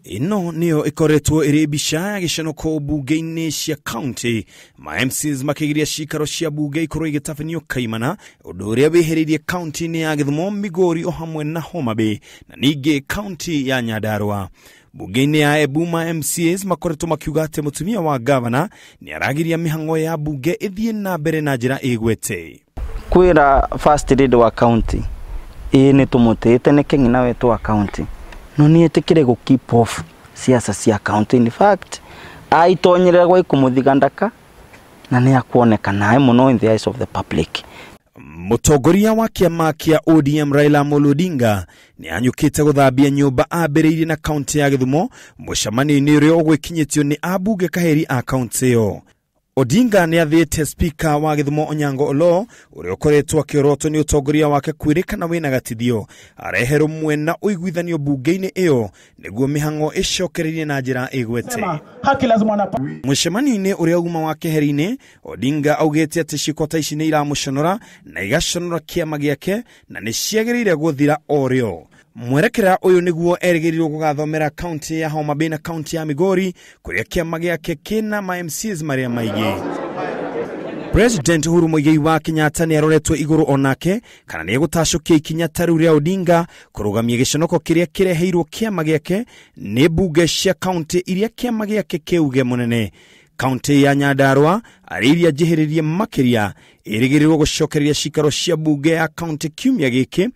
Ino niyo ikoretwo iri bica ya gicanoko bunge-ini cia county ma MCs makigiria cikaro cia bunge ikorwo igitabanio kaimana undu uria wiheririe county-ini ya Githumo, Migori o hamwe na Homa Bay na ningi county ya Nyandarua. Bunge-ini ya Embu ma MCs makoretwo makiuga ati mutumia wa governor ni aragiria mihango ya bunge ithie na mbere na njira igwete. Kwira first leader wa county ni tumutete ne kengina wetu wa county no ni etikire go keep off siasa cia county. In fact aitonyerera gwa ikumuthigandaka na ni akuonekana muno in the eyes of the public. Mutongoria wa kiama kia ODM Raila Amolo Odinga ni anyukite guthambia nyumba ambiriirie na county ya Githumo mucemani-ini uria ugwikinyitio ni abunge kaheri a county yo. Odinga ni athite speaker wa Githumo Onyango Olo uria ukoretwo akiorotwo ni utongoria wake kwirikana wina gatithio areherwo mwena uiguithanio bunge-ini iyo niguo mihango icokererie na njira igwete. Mucemani-ini uria uma wa keheri-ini Odinga augite ati cikota ici ni iramuconora na igaconora kiama giake na ni ciagiriire guthira orio. Mwerekera uyu niguo erigirirwo gugathomera county ya Homa Bay na county ya Migori kuria kiama giake kina ma MCs maria maigi. President Uhuru Muigai wa Kenyatta ni aroretwo iguru onake kana ni gutacokia ikinya taru ria Odinga kurugamia giconoko kiria kireheirwo kiama giake ni bunge cia county iria kiama giake kiuge munene. County ya Nyandarua ariria jihiririe makiria irigirirwo gucokereria cikaro cia bunge ya county kiumia giki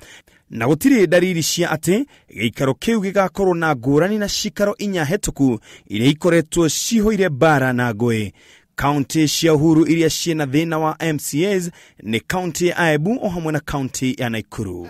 na gutiri dariri cia ati giikaro kiu gigakorwo na ngurani na cikaro inya hetuku iria ikoretwo cihoire bara na ngui. County cia Uhuru iria ciena thina wa MCAs ni county ya Embu o hamwe na county ya Nakuru.